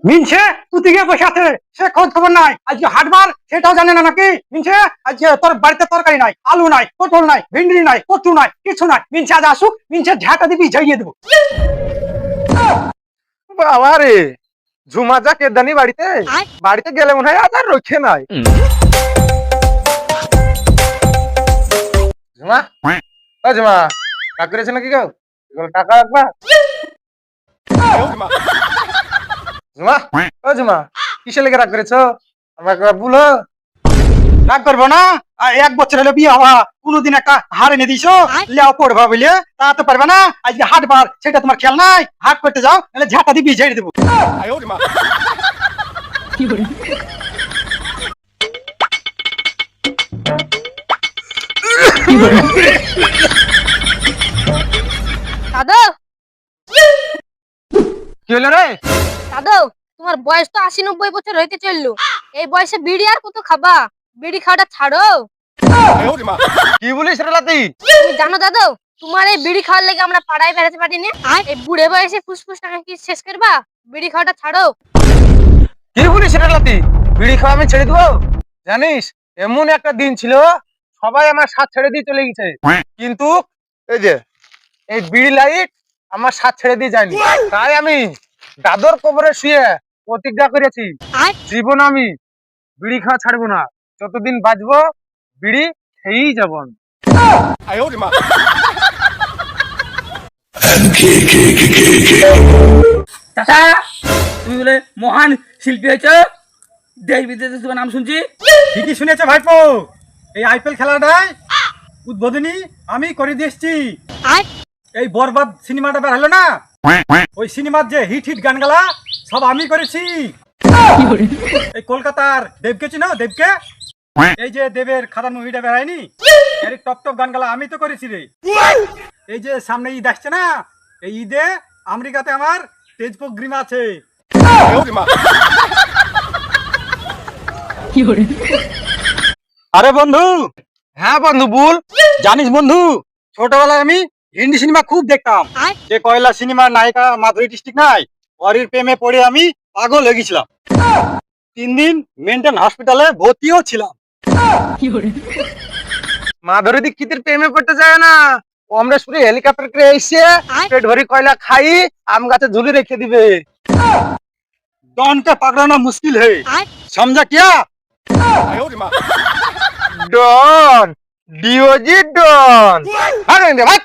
মিনছে তুই গিয়ে বসে আছে, সে খোঁজ খবর নাই। আজকে হাটবার সেটাও জানে না নাকি? মিনছে আজকে তোর বাড়িতে তরকারি নাই, আলু নাই, পটল নাই, ভিন্ডি নাই, কচু নাই, কিছু নাই। মিনছে আজ আসুক, মিনছে ঝাঁটা দিবি, ঝাইয়ে দেবো। বাবা রে, ঝুমা যা কেদানি বাড়িতে বাড়িতে গেলে মনে হয় আজ আর রক্ষে নাই। ঝুমা, ও ঝুমা, রাগ করেছে নাকি কেউ? এগুলো টাকা রাখবা। ঝুমা, ও ঝুমা, কিসে লেগে রাগ করেছো? আমাকে বলো। রাগ করবো না? এক বছর হলো বিয়ে হওয়া, কোনোদিন একটা হার এনে দিছো লেও পড়বা বলে? তা তো পারবে না। আজকে হাটবার সেটা তোমার খেয়াল নাই? হাট করতে যাও, নাহলে ঝাঁটা দিবি, ঝেড়ে দেবো। দাদু, কি হলো রে? দাদু, তোমার বয়স তো 80-90 বছর হইতে চললো। এই বয়সে বিড়ি আর কত খাবা? বিড়ি খাওয়াটা ছাড়ো। কি বলিস রে লাতি? তুমি জানো দাদু, তোমার এই বিড়ি খাওয়ার লেগে আমরা পাড়ায় বেড়াতে পারি না। এই বুড়ে বয়সে ফুসফুস টাকা কি শেষ করবা? বিড়ি খাওয়াটা ছাড়ো। কি বলিস রে লাতি? বিড়ি খাওয়া আমি ছেড়ে দেবো? জানিস, এমন একটা দিন ছিল সবাই আমার সাথ ছেড়ে দিয়ে চলে গেছে, কিন্তু এই যে এই বিড়ি লাইট আমার সাথ ছেড়ে দিয়ে যায়নি। তাই আমি দাদর কবরে শুয়ে প্রতিজ্ঞা করেছি, জীবন আমি বিড়ি খাওয়া ছাড়বো না। যতদিন বাঁচবো বিড়ি খেয়েই যাবো আমি। চাচা, তুমি বলে মহান শিল্পী হয়েছ, দেশ বিদেশে তোমার নাম শুনছি। ঠিকই শুনেছে ভাইপো। এই আইপিএল খেলাটাই উদ্বোধনী আমি করে দিয়ে এসছি। এই বরবাদ সিনেমাটা বের হলো না, ওই সিনেমার যে হিট হিট গানগুলা সব আমি করেছি। এই কলকাতার দেবকে চিনো? দেবকে, এই যে দেবের খাদান মুভিটা বের হয়নি, এর টপ টপ গানগুলা আমি তো করেছি রে। এই যে সামনে ঈদ আসছে না, এই ঈদে আমেরিকাতে আমার স্টেজ প্রোগ্রাম আছে। আরে বন্ধু, হ্যাঁ বন্ধু বল। জানিস বন্ধু, ছোটবেলায় আমি হিন্দি সিনেমা খুব দেখতাম। যে কয়লা সিনেমার নায়িকা মাধুরী ডিস্ট্রিক্ট নাই, ওর প্রেমে পড়ে আমি পাগল হয়ে গেছিলাম। 3 দিন মেন্টাল হসপিটালে ভর্তিও ছিলাম। মাধুরী দীক্ষিতের প্রেমে পড়তে যায় না, অমরেশপুরে হেলিকপ্টার করে এসে পেট ভরি কয়লা খাই আম গাছে ঝুলি রেখে দিবে। डॉन का पकड़ना मुश्किल है, समझा क्या? ডন, ডিওজি ডন। ভাগ ভাগ।